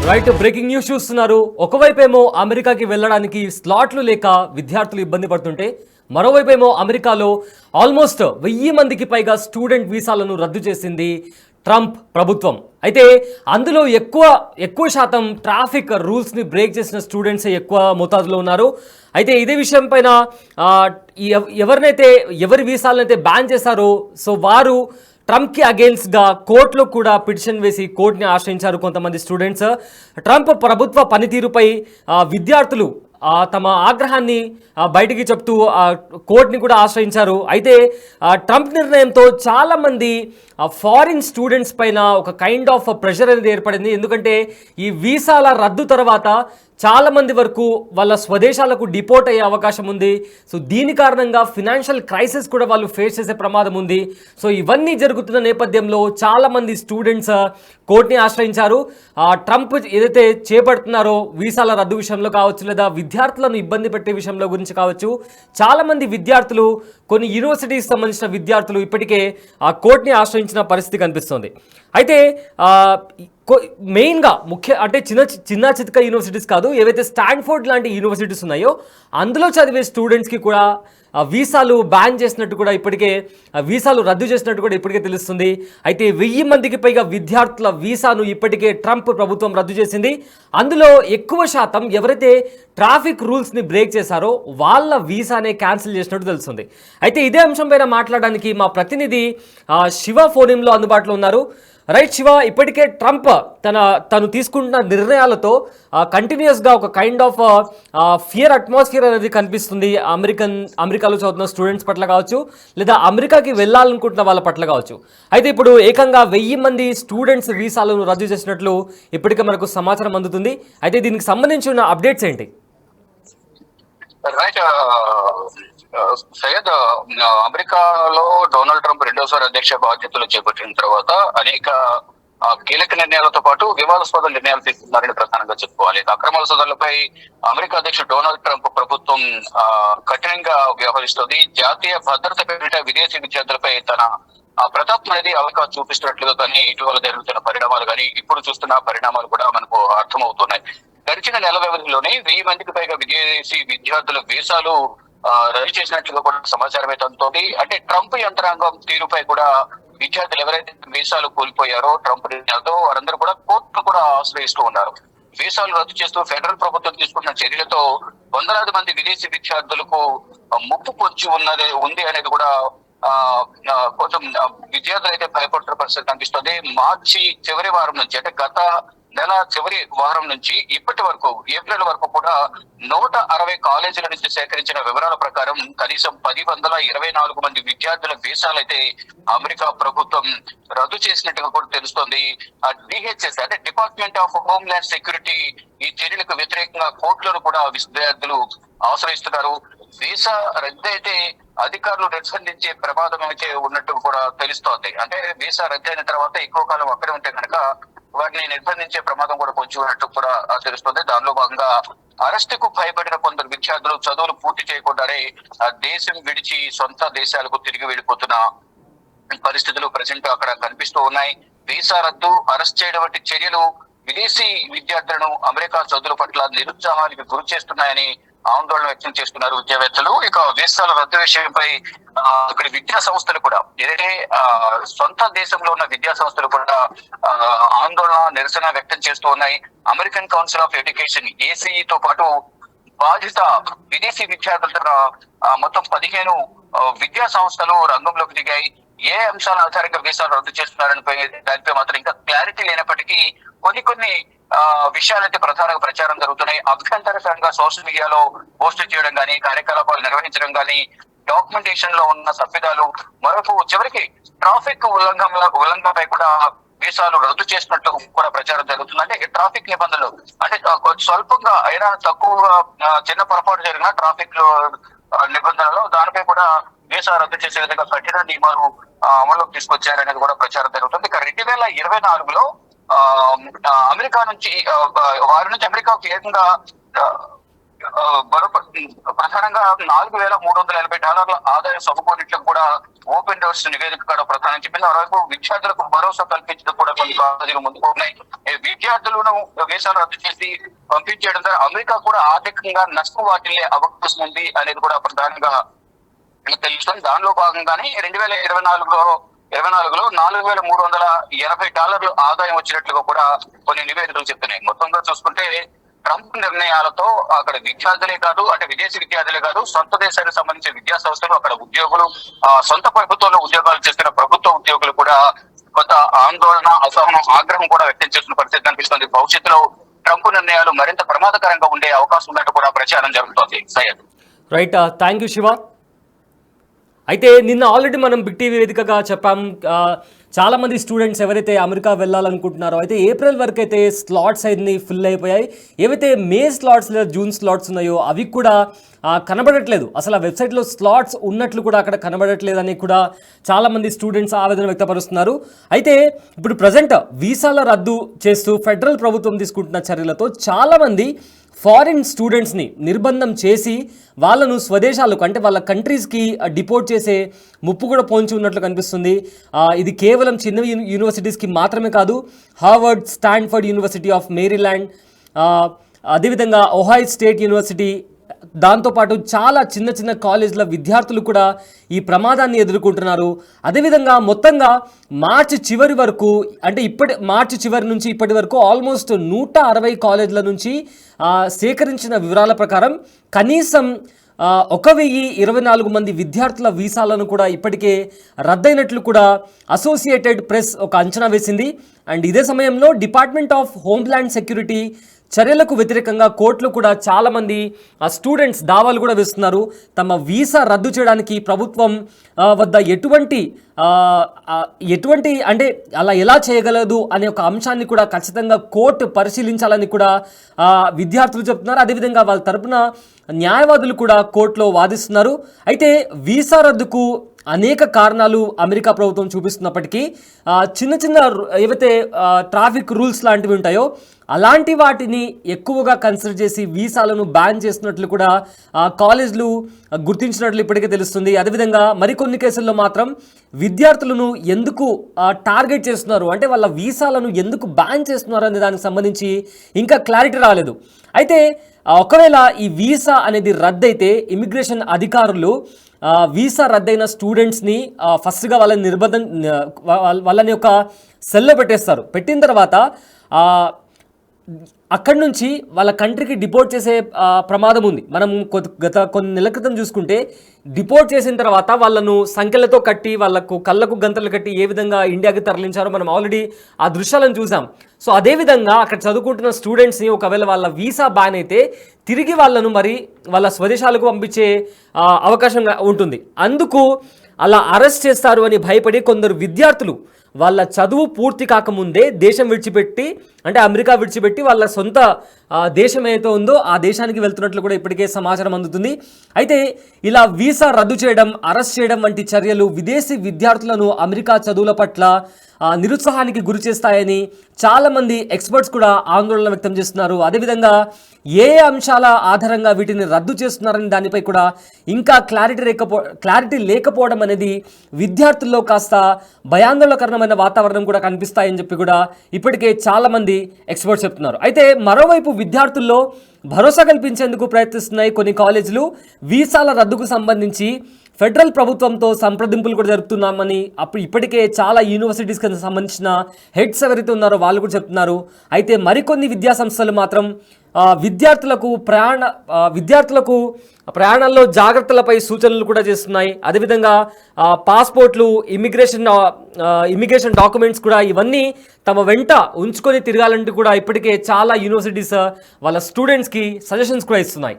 Right, breaking news చూస్తున్నారు. ఒకవైపేమో అమెరికాకి వెళ్ళడానికి స్లాట్లు లేక విద్యార్థులు ఇబ్బంది పడుతుంటే, మరోవైపేమో అమెరికాలో ఆల్మోస్ట్ 1000 మందికి పైగా స్టూడెంట్ వీసాలను రద్దు చేసింది ట్రంప్ ప్రభుత్వం. అయితే అందులో ఎక్కువ శాతం ట్రాఫిక్ రూల్స్ని బ్రేక్ చేసిన స్టూడెంట్సే ఎక్కువ మోతాదులో ఉన్నారు. అయితే ఇదే విషయం పైన ఎవరి వీసాలనైతే బ్యాన్ చేశారో సో వారు ట్రంప్కి అగేన్స్ట్గా కోర్టులో కూడా పిటిషన్ వేసి కోర్టుని ఆశ్రయించారు కొంతమంది స్టూడెంట్స్. ట్రంప్ ప్రభుత్వ పనితీరుపై విద్యార్థులు తమ ఆగ్రహాన్ని బయటికి చెప్తూ కోర్టుని కూడా ఆశ్రయించారు. అయితే ట్రంప్ నిర్ణయంతో చాలామంది ఫారిన్ స్టూడెంట్స్ పైన ఒక కైండ్ ఆఫ్ ప్రెషర్ అనేది ఏర్పడింది. ఎందుకంటే ఈ వీసాల రద్దు తర్వాత చాలామంది వరకు వాళ్ళ స్వదేశాలకు డిపోర్ట్ అయ్యే అవకాశం ఉంది. సో దీని కారణంగా ఫినాన్షియల్ క్రైసిస్ కూడా వాళ్ళు ఫేస్ చేసే ప్రమాదం ఉంది. సో ఇవన్నీ జరుగుతున్న నేపథ్యంలో చాలామంది స్టూడెంట్స్ కోర్టుని ఆశ్రయించారు. ట్రంప్ ఏదైతే చేపడుతున్నారో వీసాల రద్దు విషయంలో కావచ్చు, లేదా విద్యార్థులను ఇబ్బంది పెట్టే విషయంలో గురించి కావచ్చు, చాలామంది విద్యార్థులు, కొన్ని యూనివర్సిటీకి సంబంధించిన విద్యార్థులు ఇప్పటికే ఆ కోర్టుని ఆశ్రయించిన పరిస్థితి కనిపిస్తుంది. అయితే మెయిన్గా అంటే చిన్న చితక యూనివర్సిటీస్ కాదు, ఏవైతే స్టాన్ఫోర్డ్ లాంటి యూనివర్సిటీస్ ఉన్నాయో అందులో చదివే స్టూడెంట్స్కి కూడా వీసాలు బ్యాన్ చేసినట్టు కూడా ఇప్పటికే, వీసాలు రద్దు చేసినట్టు కూడా ఇప్పటికే తెలుస్తుంది. అయితే 1000 మందికి పైగా విద్యార్థుల వీసాను ఇప్పటికే ట్రంప్ ప్రభుత్వం రద్దు చేసింది. అందులో ఎక్కువ శాతం ఎవరైతే ట్రాఫిక్ రూల్స్ని బ్రేక్ చేశారో వాళ్ళ వీసానే క్యాన్సిల్ చేసినట్టు తెలుస్తుంది. అయితే ఇదే అంశం పైన మాట్లాడడానికి మా ప్రతినిధి శివ ఫోన్లో అందుబాటులో ఉన్నారు. రైట్ శివ, ఇప్పటికే ట్రంప్ తను తీసుకుంటున్న నిర్ణయాలతో కంటిన్యూస్గా ఒక కైండ్ ఆఫ్ ఫియర్ అట్మాస్ఫియర్ అనేది కనిపిస్తుంది అమెరికాలో చదువుతున్న స్టూడెంట్స్ పట్ల కావచ్చు, లేదా అమెరికాకి వెళ్ళాలనుకుంటున్న వాళ్ళ పట్ల కావచ్చు. అయితే ఇప్పుడు ఏకంగా 1000 మంది స్టూడెంట్స్ వీసాలను రద్దు చేసినట్లు ఇప్పటికే మనకు సమాచారం అందుతుంది. అయితే దీనికి సంబంధించిన అప్డేట్స్ ఏంటి? రైట్ సయ్యద్, అమెరికాలో డొనాల్డ్ ట్రంప్ రెండోసారి అధ్యక్ష బాధ్యతలు చేపట్టిన తర్వాత అనేక కీలక నిర్ణయాలతో పాటు వివాదాస్పద నిర్ణయాలు తీసుకున్నారని ప్రధానంగా చెప్పుకోవాలి. అక్రమాల సోదరులపై అమెరికా అధ్యక్షుడు డొనాల్డ్ ట్రంప్ ప్రభుత్వం కఠినంగా వ్యవహరిస్తుంది. జాతీయ భద్రత పేరిట విదేశీ విద్యార్థులపై తన ప్రతాపం అనేది అమెరికా చూపిస్తున్నట్లుగా కానీ ఇటీవల జరుగుతున్న పరిణామాలు కానీ ఇప్పుడు చూస్తున్న పరిణామాలు కూడా మనకు అర్థమవుతున్నాయి. గడిచిన నెల వ్యవధిలోనే 1000 మందికి పైగా విదేశీ విద్యార్థుల వీసాలు రద్దు చేసినట్లుగా కూడా సమాచారం అయితే అందుతోంది. అంటే ట్రంప్ యంత్రాంగం తీరుపై కూడా విద్యార్థులు ఎవరైతే వీసాలు కోల్పోయారో ట్రంప్ నిర్ణయాలతో వారందరూ కూడా కోర్టును కూడా ఆశ్రయిస్తూ ఉన్నారు. వీసాలు రద్దు చేస్తూ ఫెడరల్ ప్రభుత్వం తీసుకున్న చర్యలతో వందలాది మంది విదేశీ విద్యార్థులకు ముప్పు పొంచి ఉంది అనేది కూడా కొంచెం విద్యార్థులు అయితే భయపడుతున్న పరిస్థితి కనిపిస్తుంది. మార్చి చివరి వారం నుంచి, అంటే గత నెల చివరి వారం నుంచి ఇప్పటి వరకు ఏప్రిల్ వరకు కూడా 160 కాలేజీల నుంచి సేకరించిన వివరాల ప్రకారం కనీసం 1024 మంది విద్యార్థుల వీసాలు అయితే అమెరికా ప్రభుత్వం రద్దు చేసినట్టుగా కూడా తెలుస్తోంది. డిహెచ్ఎస్ అంటే department of home land security ఈ చర్యలకు వ్యతిరేకంగా కోర్టులను కూడా విద్యార్థులు ఆశ్రయిస్తున్నారు. వీసా రద్దు అయితే అధికారులు నిర్బంధించే ప్రమాదం అయితే ఉన్నట్టు కూడా తెలుస్తోంది. అంటే వీసా రద్దు అయిన తర్వాత ఎక్కువ కాలం అక్కడే ఉంటే కనుక వాటిని నిర్బంధించే ప్రమాదం కూడా పొంచి ఉన్నట్టు కూడా తెలుస్తుంది. దానిలో భాగంగా అరెస్టుకు భయపడిన కొందరు విద్యార్థులు చదువులు పూర్తి చేయకుండానే దేశం విడిచి సొంత దేశాలకు తిరిగి వెళ్ళిపోతున్న పరిస్థితులు ప్రజెంట్ అక్కడ కనిపిస్తూ ఉన్నాయి. వీసా రద్దు, అరెస్ట్ చేయడం వంటి చర్యలు విదేశీ విద్యార్థులను అమెరికా చదువుల పట్ల నిరుత్సాహానికి గురి చేస్తున్నాయని ఆందోళన వ్యక్తం చేస్తున్నారు విద్యావేత్తలు. ఇక వీసాల రద్దు విషయంపై ఇక్కడ విద్యా సంస్థలు కూడా, ఏదైతే సొంత దేశంలో ఉన్న విద్యా సంస్థలు కూడా ఆందోళన నిరసన వ్యక్తం చేస్తూ ఉన్నాయి. American council of education ACE పాటు బాధిత విదేశీ విద్యార్థుల మొత్తం 15 విద్యా సంస్థలు రంగంలోకి దిగాయి. ఏ అంశాల ఆధారంగా వీసాలు రద్దు చేస్తున్నారని దానిపై మాత్రం ఇంకా క్లారిటీ లేనప్పటికీ కొన్ని విషయాలైతే ప్రధానంగా ప్రచారం జరుగుతున్నాయి. అభ్యంతరకరంగా సోషల్ మీడియాలో పోస్ట్ చేయడం కానీ, కార్యకలాపాలు నిర్వహించడం కానీ, డాక్యుమెంటేషన్ లో ఉన్న తప్పిదాలు, మరొక చివరికి ట్రాఫిక్ ఉల్లంఘనపై కూడా వీసాలు రద్దు చేసినట్టు కూడా ప్రచారం జరుగుతుంది. అంటే ట్రాఫిక్ నిబంధనలు అంటే స్వల్పంగా అయినా తక్కువగా చిన్న పొరపాటు జరిగిన ట్రాఫిక్ నిబంధనలు దానిపై కూడా వీసా రద్దు చేసే విధంగా కఠిన నియమాలు అమల్లోకి తీసుకొచ్చారనేది కూడా ప్రచారం జరుగుతుంది. ఇక 2024లో అమెరికా నుంచి వారి నుంచి అమెరికాకు ఏకంగా ప్రధానంగా $4,380 ఆదాయం సమకూరినట్లు కూడా ఓపెన్ డోర్స్ నివేదిక కూడా ప్రధానం చెప్పింది. మరోవైపు విద్యార్థులకు భరోసా కల్పించడం కూడా కొన్ని కాలేజీలు ముందుకు ఉన్నాయి. విద్యార్థులను వీసాలు రద్దు చేసి పంపించేయడం ద్వారా అమెరికా కూడా ఆర్థికంగా నష్టం వాటిల్లే అవకాశం ఉంది అనేది కూడా ప్రధానంగా తెలుస్తుంది. దానిలో భాగంగానే 2024లో $4,380 ఆదాయం వచ్చినట్లుగా కూడా కొన్ని నివేదికలు చెప్తున్నాయి. మొత్తంగా చూసుకుంటే ట్రంప్ నిర్ణయాలతో అక్కడ విద్యార్థులే కాదు, అంటే విదేశీ విద్యార్థులే కాదు, సొంత దేశానికి సంబంధించిన విద్యా సంస్థలు, అక్కడ ఉద్యోగులు, సొంత ప్రభుత్వంలో ఉద్యోగాలు చేస్తున్న ప్రభుత్వ ఉద్యోగులు కూడా కొంత ఆందోళన, అసహనం, ఆగ్రహం కూడా వ్యక్తం చేస్తున్న పరిస్థితి కనిపిస్తుంది. భవిష్యత్తులో ట్రంప్ నిర్ణయాలు మరింత ప్రమాదకరంగా ఉండే అవకాశం ఉన్నట్టు కూడా ప్రచారం జరుగుతోంది. Syed. Right, thank you Shiva. అయితే నిన్న ఆల్రెడీ మనం బిగ్ టీవీ వేదికగా చెప్పాం, చాలామంది స్టూడెంట్స్ ఎవరైతే అమెరికా వెళ్ళాలనుకుంటున్నారో అయితే ఏప్రిల్ వరకు అయితే స్లాట్స్ అన్ని ఫిల్ అయిపోయాయి. ఏవైతే మే స్లాట్స్ లేదా జూన్ స్లాట్స్ ఉన్నాయో అవి కూడా కనబడట్లేదు. అసలు ఆ వెబ్సైట్లో స్లాట్స్ ఉన్నట్లు కూడా అక్కడ కనబడట్లేదని కూడా చాలామంది స్టూడెంట్స్ ఆవేదన వ్యక్తపరుస్తున్నారు. అయితే ఇప్పుడు ప్రజెంట్ వీసాల రద్దు చేస్తూ ఫెడరల్ ప్రభుత్వం తీసుకుంటున్న చర్యలతో చాలామంది ఫారిన్ స్టూడెంట్స్ని నిర్బంధం చేసి వాళ్ళను స్వదేశాలకు, అంటే వాళ్ళ కంట్రీస్కి డిపోర్ట్ చేసే ముప్పు కూడా పొంచి ఉన్నట్లు కనిపిస్తుంది. ఇది కేవలం చిన్న యూనివర్సిటీస్కి మాత్రమే కాదు, Harvard, Stanford university of Maryland, అదేవిధంగా ఒహాయో స్టేట్ యూనివర్సిటీ, దాంతోపాటు చాలా చిన్న చిన్న కాలేజీల విద్యార్థులు కూడా ఈ ప్రమాదాన్ని ఎదుర్కొంటున్నారు. అదేవిధంగా మొత్తంగా మార్చి చివరి వరకు, అంటే మార్చి చివరి నుంచి ఇప్పటి వరకు ఆల్మోస్ట్ 160 కాలేజీల నుంచి సేకరించిన వివరాల ప్రకారం కనీసం 1,024 మంది విద్యార్థుల వీసాలను కూడా ఇప్పటికే రద్దయినట్లు కూడా అసోసియేటెడ్ ప్రెస్ ఒక అంచనా వేసింది. అండ్ ఇదే సమయంలో డిపార్ట్మెంట్ ఆఫ్ హోమ్ల్యాండ్ సెక్యూరిటీ చర్యలకు వ్యతిరేకంగా కోర్టులు కూడా చాలామంది స్టూడెంట్స్ దావాలు కూడా వేస్తున్నారు. తమ వీసా రద్దు చేయడానికి ప్రభుత్వం వద్ద ఎటువంటి అంటే అలా ఎలా చేయగలదు అనే ఒక అంశాన్ని కూడా ఖచ్చితంగా కోర్టు పరిశీలించాలని కూడా విద్యార్థులు చెప్తున్నారు. అదేవిధంగా వాళ్ళ తరపున న్యాయవాదులు కూడా కోర్టులో వాదిస్తున్నారు. అయితే వీసా రద్దుకు అనేక కారణాలు అమెరికా ప్రభుత్వం చూపిస్తున్నప్పటికీ చిన్న చిన్న ఏవైతే ట్రాఫిక్ రూల్స్ లాంటివి ఉంటాయో అలాంటి వాటిని ఎక్కువగా కన్సిడర్ చేసి వీసాలను బ్యాన్ చేస్తున్నట్లు కూడా కాలేజీలు గుర్తించినట్లు ఇప్పటికే తెలుస్తుంది. అదేవిధంగా మరికొన్ని కేసుల్లో మాత్రం విద్యార్థులను ఎందుకు టార్గెట్ చేస్తున్నారు, అంటే వాళ్ళ వీసాలను ఎందుకు బ్యాన్ చేస్తున్నారు అనే దానికి సంబంధించి ఇంకా క్లారిటీ రాలేదు. అయితే ఒకవేళ ఈ వీసా అనేది రద్దయితే ఇమిగ్రేషన్ అధికారులు వీసా రద్దయిన స్టూడెంట్స్ని ఫస్ట్గా వాళ్ళని ఒక సెల్లో పెట్టేస్తారు. పెట్టిన తర్వాత అక్కడి నుంచి వాళ్ళ కంట్రీకి డిపోర్ట్ చేసే ప్రమాదం ఉంది. మనం గత కొన్ని నెలల క్రితం చూసుకుంటే డిపోర్ట్ చేసిన తర్వాత వాళ్ళను సంఖ్యలతో కట్టి వాళ్ళకు కళ్ళకు గంతలు కట్టి ఏ విధంగా ఇండియాకి తరలించారో మనం ఆల్రెడీ ఆ దృశ్యాలను చూసాం. సో అదేవిధంగా అక్కడ చదువుకుంటున్న స్టూడెంట్స్ని ఒకవేళ వాళ్ళ వీసా బ్యాన్ అయితే తిరిగి వాళ్ళను మరి వాళ్ళ స్వదేశాలకు పంపించే అవకాశం ఉంటుంది. అందుకు అలా అరెస్ట్ చేస్తారు అని భయపడి కొందరు విద్యార్థులు వాళ్ళ చదువు పూర్తి కాకముందే దేశం విడిచిపెట్టి, అంటే అమెరికా విడిచిపెట్టి వాళ్ళ సొంత దేశం ఏదైతే ఉందో ఆ దేశానికి వెళ్తున్నట్లు కూడా ఇప్పటికే సమాచారం అందుతుంది. అయితే ఇలా వీసా రద్దు చేయడం, అరెస్ట్ చేయడం వంటి చర్యలు విదేశీ విద్యార్థులను అమెరికా చదువుల పట్ల నిరుత్సాహానికి గురి చేస్తాయని చాలామంది ఎక్స్పర్ట్స్ కూడా ఆందోళన వ్యక్తం చేస్తున్నారు. అదేవిధంగా ఏ అంశాల ఆధారంగా వీటిని రద్దు చేస్తున్నారని దానిపై కూడా ఇంకా క్లారిటీ లేకపోవడం అనేది విద్యార్థుల్లో కాస్త భయాందోళనకరమైన వాతావరణం కూడా కనిపిస్తాయని చెప్పి కూడా ఇప్పటికే చాలామంది ఎక్స్పర్ట్స్ చెప్తున్నారు. అయితే మరోవైపు విద్యార్థుల్లో భరోసా కల్పించేందుకు ప్రయత్నిస్తున్నాయి కొన్ని కాలేజీలు. వీసాల రద్దుకు సంబంధించి ఫెడరల్ ప్రభుత్వంతో సంప్రదింపులు కూడా జరుపుతున్నామని ఇప్పటికే చాలా యూనివర్సిటీస్కి సంబంధించిన హెడ్స్ ఎవరైతే ఉన్నారో వాళ్ళు కూడా చెప్తున్నారు. అయితే మరికొన్ని విద్యా సంస్థలు మాత్రం విద్యార్థులకు ప్రయాణాల్లో జాగ్రత్తలపై సూచనలు కూడా చేస్తున్నాయి. అదేవిధంగా పాస్పోర్ట్లు, ఇమిగ్రేషన్ డాక్యుమెంట్స్ కూడా ఇవన్నీ తమ వెంట ఉంచుకొని తిరగాలంటూ కూడా ఇప్పటికే చాలా యూనివర్సిటీస్ వాళ్ళ స్టూడెంట్స్కి సజెషన్స్ కూడా ఇస్తున్నాయి.